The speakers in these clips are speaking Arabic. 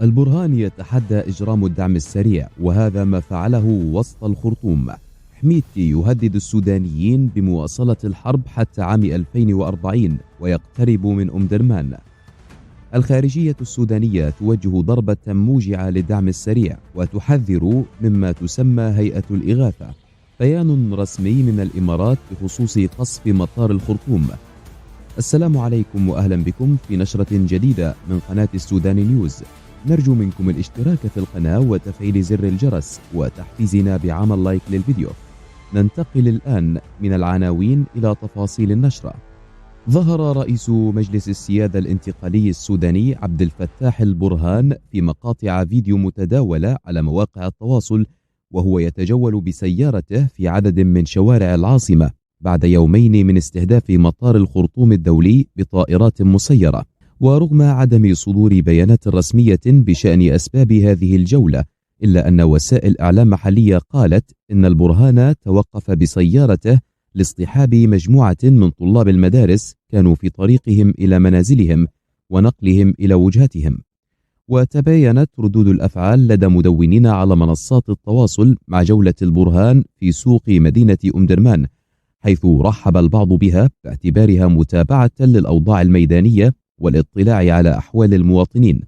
البرهان يتحدى إجرام الدعم السريع، وهذا ما فعله وسط الخرطوم. حميدتي يهدد السودانيين بمواصلة الحرب حتى عام 2040 ويقترب من أم درمان. الخارجية السودانية توجه ضربة موجعة للدعم السريع وتحذر مما تسمى هيئة الإغاثة. بيان رسمي من الإمارات بخصوص قصف مطار الخرطوم. السلام عليكم وأهلا بكم في نشرة جديدة من قناة السوداني نيوز. نرجو منكم الاشتراك في القناة وتفعيل زر الجرس وتحفيزنا بعمل لايك للفيديو. ننتقل الآن من العناوين إلى تفاصيل النشرة. ظهر رئيس مجلس السيادة الانتقالي السوداني عبد الفتاح البرهان في مقاطع فيديو متداولة على مواقع التواصل وهو يتجول بسيارته في عدد من شوارع العاصمة بعد يومين من استهداف مطار الخرطوم الدولي بطائرات مسيرة. ورغم عدم صدور بيانات رسمية بشأن أسباب هذه الجولة، إلا أن وسائل إعلام محلية قالت إن البرهان توقف بسيارته لاصطحاب مجموعة من طلاب المدارس كانوا في طريقهم إلى منازلهم ونقلهم إلى وجهتهم. وتباينت ردود الأفعال لدى مدونين على منصات التواصل مع جولة البرهان في سوق مدينة أم درمان، حيث رحب البعض بها باعتبارها متابعة للأوضاع الميدانية والاطلاع على أحوال المواطنين،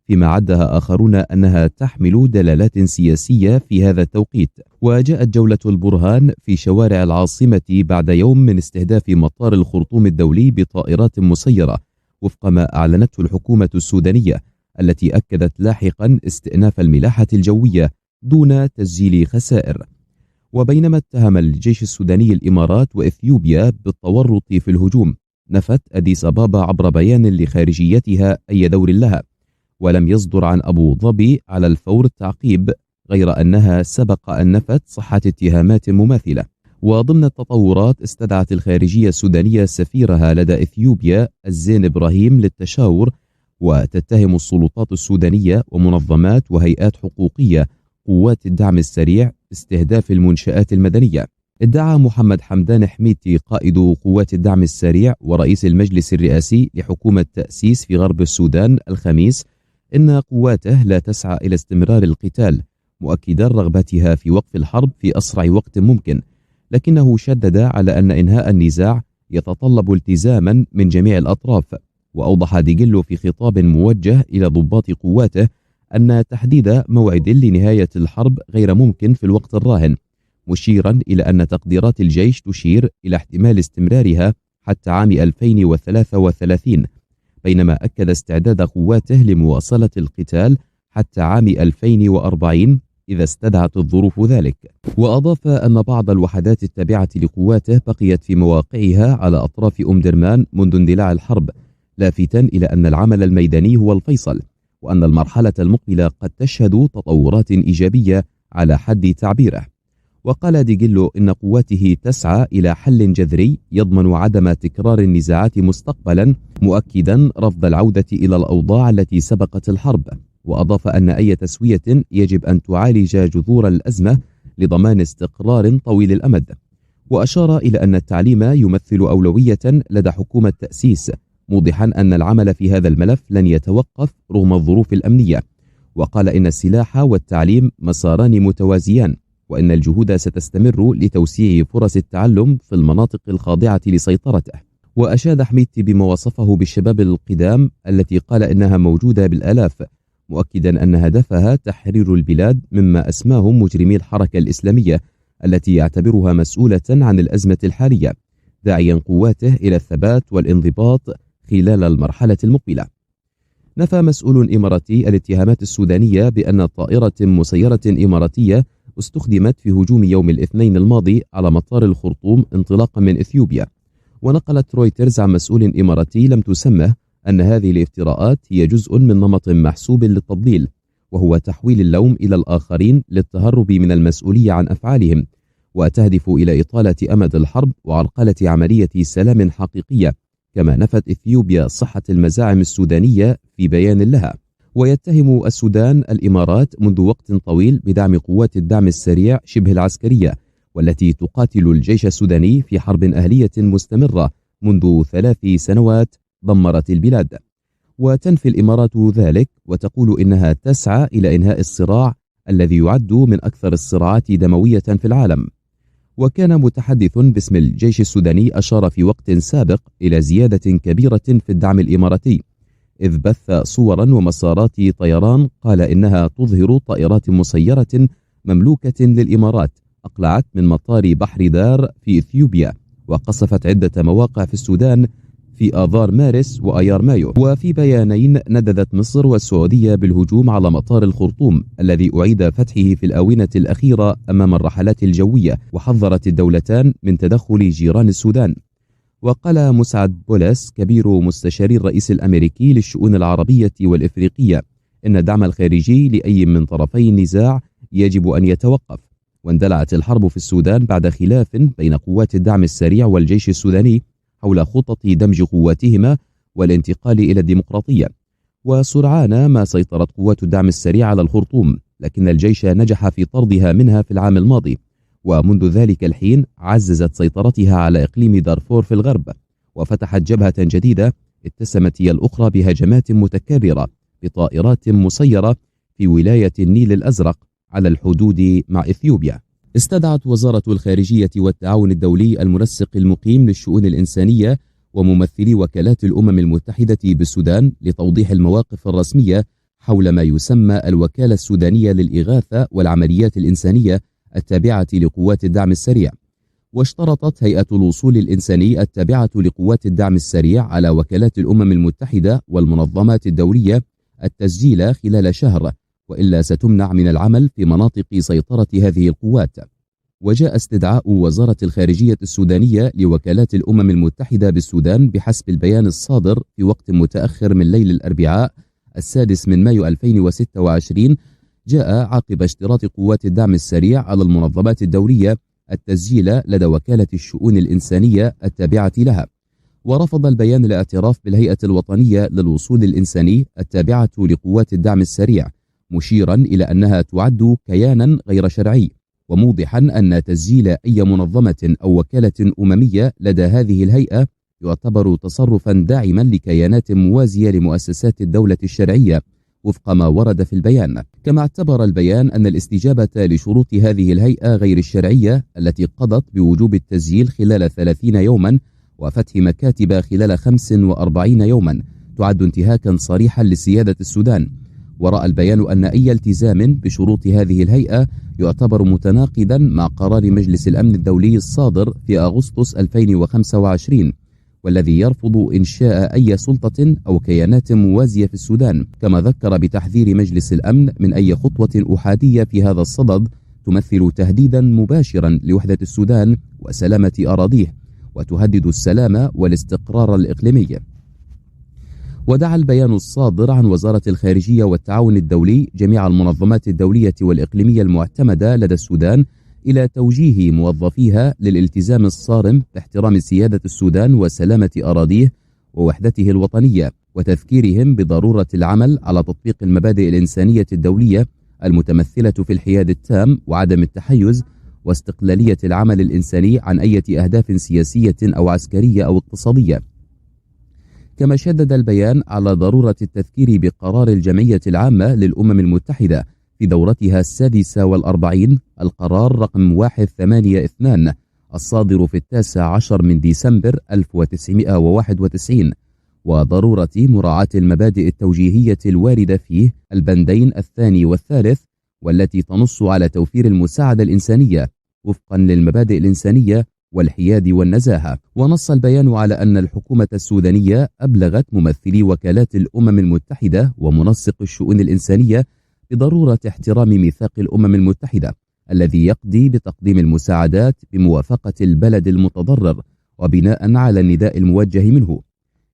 فيما عدها آخرون أنها تحمل دلالات سياسية في هذا التوقيت. وجاءت جولة البرهان في شوارع العاصمة بعد يوم من استهداف مطار الخرطوم الدولي بطائرات مسيرة وفق ما أعلنته الحكومة السودانية، التي أكدت لاحقا استئناف الملاحة الجوية دون تسجيل خسائر. وبينما اتهم الجيش السوداني الإمارات وإثيوبيا بالتورط في الهجوم، نفت أديس أبابا عبر بيان لخارجيتها أي دور لها، ولم يصدر عن أبو ظبي على الفور التعقيب، غير أنها سبق أن نفت صحة اتهامات مماثلة. وضمن التطورات، استدعت الخارجية السودانية سفيرها لدى إثيوبيا الزين إبراهيم للتشاور، وتتهم السلطات السودانية ومنظمات وهيئات حقوقية قوات الدعم السريع باستهداف المنشآت المدنية. ادعى محمد حمدان حميدتي قائد قوات الدعم السريع ورئيس المجلس الرئاسي لحكومة تأسيس في غرب السودان الخميس إن قواته لا تسعى إلى استمرار القتال، مؤكدا رغبتها في وقف الحرب في أسرع وقت ممكن، لكنه شدد على أن إنهاء النزاع يتطلب التزاما من جميع الأطراف. وأوضح ديجيلو في خطاب موجه إلى ضباط قواته أن تحديد موعد لنهاية الحرب غير ممكن في الوقت الراهن، مشيرا إلى أن تقديرات الجيش تشير إلى احتمال استمرارها حتى عام 2033، بينما أكد استعداد قواته لمواصلة القتال حتى عام 2040 إذا استدعت الظروف ذلك. وأضاف أن بعض الوحدات التابعة لقواته بقيت في مواقعها على أطراف أم درمان منذ اندلاع الحرب، لافتا إلى أن العمل الميداني هو الفيصل، وأن المرحلة المقبلة قد تشهد تطورات إيجابية على حد تعبيره. وقال ديجيلو إن قواته تسعى إلى حل جذري يضمن عدم تكرار النزاعات مستقبلا، مؤكدا رفض العودة إلى الأوضاع التي سبقت الحرب. وأضاف أن أي تسوية يجب أن تعالج جذور الأزمة لضمان استقرار طويل الأمد. وأشار إلى أن التعليم يمثل أولوية لدى حكومة تأسيس، موضحا أن العمل في هذا الملف لن يتوقف رغم الظروف الأمنية. وقال إن السلاح والتعليم مساران متوازيان، وإن الجهود ستستمر لتوسيع فرص التعلم في المناطق الخاضعة لسيطرته. وأشاد حميدتي بما وصفه بالشباب القدام التي قال إنها موجودة بالآلاف، مؤكدا أن هدفها تحرير البلاد مما أسماهم مجرمي الحركة الإسلامية التي يعتبرها مسؤولة عن الأزمة الحالية، داعيا قواته إلى الثبات والانضباط خلال المرحلة المقبلة. نفى مسؤول إماراتي الاتهامات السودانية بأن طائرة مسيرة إماراتية استخدمت في هجوم يوم الاثنين الماضي على مطار الخرطوم انطلاقا من إثيوبيا. ونقلت رويترز عن مسؤول إماراتي لم تسمه أن هذه الافتراءات هي جزء من نمط محسوب للتضليل، وهو تحويل اللوم إلى الآخرين للتهرب من المسؤولية عن أفعالهم، وتهدف إلى إطالة أمد الحرب وعرقلة عملية سلام حقيقية. كما نفت إثيوبيا صحة المزاعم السودانية في بيان لها. ويتهم السودان الإمارات منذ وقت طويل بدعم قوات الدعم السريع شبه العسكرية، والتي تقاتل الجيش السوداني في حرب أهلية مستمرة منذ 3 سنوات دمرت البلاد. وتنفي الإمارات ذلك وتقول إنها تسعى إلى إنهاء الصراع الذي يعد من أكثر الصراعات دموية في العالم. وكان متحدث باسم الجيش السوداني أشار في وقت سابق إلى زيادة كبيرة في الدعم الإماراتي، إذ بث صورا ومسارات طيران قال إنها تظهر طائرات مسيرة مملوكة للإمارات أقلعت من مطار بحر دار في إثيوبيا وقصفت عدة مواقع في السودان في آذار مارس وآيار مايو. وفي بيانين نددت مصر والسعودية بالهجوم على مطار الخرطوم الذي أعيد فتحه في الآونة الأخيرة أمام الرحلات الجوية، وحذرت الدولتان من تدخل جيران السودان. وقال مسعد بولس كبير مستشاري الرئيس الأمريكي للشؤون العربية والإفريقية إن الدعم الخارجي لأي من طرفي النزاع يجب أن يتوقف. واندلعت الحرب في السودان بعد خلاف بين قوات الدعم السريع والجيش السوداني حول خطط دمج قواتهما والانتقال إلى الديمقراطية. وسرعان ما سيطرت قوات الدعم السريع على الخرطوم، لكن الجيش نجح في طردها منها في العام الماضي، ومنذ ذلك الحين عززت سيطرتها على إقليم دارفور في الغرب، وفتحت جبهة جديدة اتسمت هي الأخرى بهجمات متكررة بطائرات مسيرة في ولاية النيل الأزرق على الحدود مع إثيوبيا. استدعت وزارة الخارجية والتعاون الدولي المنسق المقيم للشؤون الإنسانية وممثلي وكالات الأمم المتحدة بالسودان لتوضيح المواقف الرسمية حول ما يسمى الوكالة السودانية للإغاثة والعمليات الإنسانية التابعة لقوات الدعم السريع. واشترطت هيئة الوصول الإنساني التابعة لقوات الدعم السريع على وكالات الأمم المتحدة والمنظمات الدولية التسجيل خلال شهر، وإلا ستمنع من العمل في مناطق سيطرة هذه القوات. وجاء استدعاء وزارة الخارجية السودانية لوكالات الأمم المتحدة بالسودان بحسب البيان الصادر في وقت متأخر من ليل الأربعاء 6 مايو 2026 جاء عقب اشتراط قوات الدعم السريع على المنظمات الدولية التسجيل لدى وكالة الشؤون الإنسانية التابعة لها. ورفض البيان الاعتراف بالهيئة الوطنية للوصول الإنساني التابعة لقوات الدعم السريع، مشيرا إلى أنها تعد كيانا غير شرعي، وموضحا أن تسجيل أي منظمة أو وكالة أممية لدى هذه الهيئة يعتبر تصرفا داعما لكيانات موازية لمؤسسات الدولة الشرعية وفق ما ورد في البيان. كما اعتبر البيان أن الاستجابة لشروط هذه الهيئة غير الشرعية التي قضت بوجوب التسجيل خلال 30 يوما وفتح مكاتب خلال 45 يوما تعد انتهاكا صريحا لسيادة السودان. ورأى البيان أن أي التزام بشروط هذه الهيئة يعتبر متناقضا مع قرار مجلس الأمن الدولي الصادر في أغسطس 2025 والذي يرفض إنشاء أي سلطة أو كيانات موازية في السودان. كما ذكر بتحذير مجلس الأمن من أي خطوة أحادية في هذا الصدد تمثل تهديدا مباشرا لوحدة السودان وسلامة أراضيه وتهدد السلام والاستقرار الإقليمي. ودعا البيان الصادر عن وزارة الخارجية والتعاون الدولي جميع المنظمات الدولية والإقليمية المعتمدة لدى السودان إلى توجيه موظفيها للالتزام الصارم باحترام سيادة السودان وسلامة أراضيه ووحدته الوطنية، وتذكيرهم بضرورة العمل على تطبيق المبادئ الإنسانية الدولية المتمثلة في الحياد التام وعدم التحيز واستقلالية العمل الإنساني عن أي أهداف سياسية أو عسكرية أو اقتصادية. كما شدد البيان على ضرورة التذكير بقرار الجمعية العامة للأمم المتحدة في دورتها 46 القرار رقم 182 الصادر في 19 من ديسمبر 1991 وضرورة مراعاة المبادئ التوجيهية الواردة فيه البندين الثاني والثالث والتي تنص على توفير المساعدة الإنسانية وفقا للمبادئ الإنسانية والحياد والنزاهة. ونص البيان على أن الحكومة السودانية أبلغت ممثلي وكالات الأمم المتحدة ومنسق الشؤون الإنسانية بضرورة احترام ميثاق الأمم المتحدة الذي يقضي بتقديم المساعدات بموافقة البلد المتضرر وبناء على النداء الموجه منه.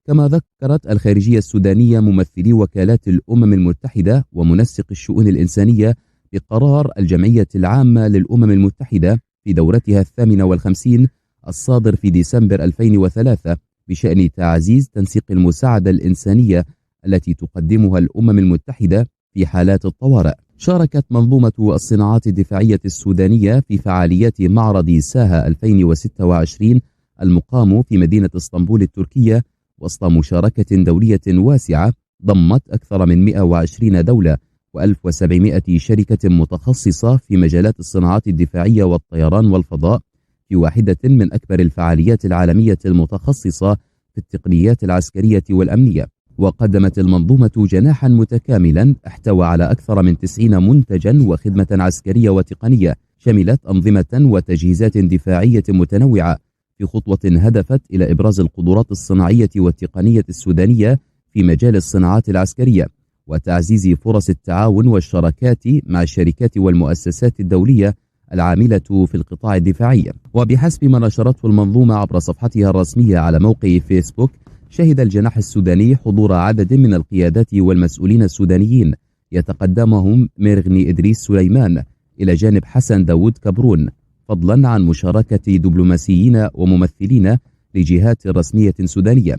كما ذكرت الخارجية السودانية ممثلي وكالات الأمم المتحدة ومنسق الشؤون الإنسانية بقرار الجمعية العامة للأمم المتحدة في دورتها 58 الصادر في ديسمبر 2003 بشأن تعزيز تنسيق المساعدة الإنسانية التي تقدمها الأمم المتحدة في حالات الطوارئ. شاركت منظومة الصناعات الدفاعية السودانية في فعاليات معرض ساها 2026 المقام في مدينة اسطنبول التركية وسط مشاركة دولية واسعة ضمت أكثر من 120 دولة و1700 شركة متخصصة في مجالات الصناعات الدفاعية والطيران والفضاء في واحدة من أكبر الفعاليات العالمية المتخصصة في التقنيات العسكرية والأمنية. وقدمت المنظومة جناحا متكاملا احتوى على أكثر من 90 منتجا وخدمة عسكرية وتقنية شملت أنظمة وتجهيزات دفاعية متنوعة، في خطوة هدفت إلى إبراز القدرات الصناعية والتقنية السودانية في مجال الصناعات العسكرية، وتعزيز فرص التعاون والشراكات مع الشركات والمؤسسات الدولية العاملة في القطاع الدفاعي. وبحسب ما نشرته المنظومة عبر صفحتها الرسمية على موقع فيسبوك، شهد الجناح السوداني حضور عدد من القيادات والمسؤولين السودانيين يتقدمهم ميرغني إدريس سليمان إلى جانب حسن داود كبرون، فضلا عن مشاركة دبلوماسيين وممثلين لجهات رسمية سودانية.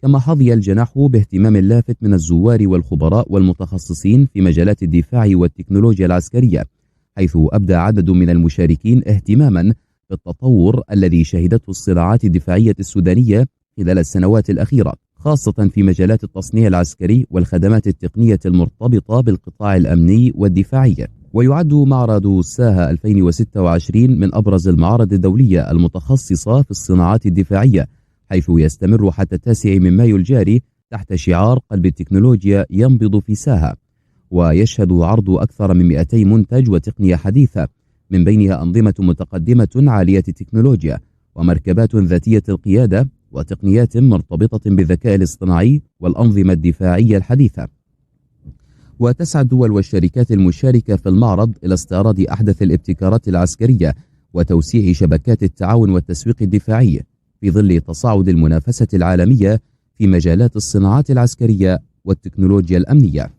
كما حظي الجناح باهتمام لافت من الزوار والخبراء والمتخصصين في مجالات الدفاع والتكنولوجيا العسكرية، حيث أبدى عدد من المشاركين اهتماما بالتطور الذي شهدته الصناعات الدفاعية السودانية خلال السنوات الأخيرة، خاصة في مجالات التصنيع العسكري والخدمات التقنية المرتبطة بالقطاع الأمني والدفاعي. ويعد معرض ساها 2026 من أبرز المعارض الدولية المتخصصة في الصناعات الدفاعية، حيث يستمر حتى 9 من مايو الجاري تحت شعار قلب التكنولوجيا ينبض في ساها. ويشهد عرض أكثر من 200 منتج وتقنية حديثة، من بينها أنظمة متقدمة عالية التكنولوجيا ومركبات ذاتية القيادة وتقنيات مرتبطة بالذكاء الاصطناعي والأنظمة الدفاعية الحديثة. وتسعى الدول والشركات المشاركة في المعرض إلى استعراض أحدث الابتكارات العسكرية وتوسيع شبكات التعاون والتسويق الدفاعي في ظل تصاعد المنافسة العالمية في مجالات الصناعات العسكرية والتكنولوجيا الأمنية.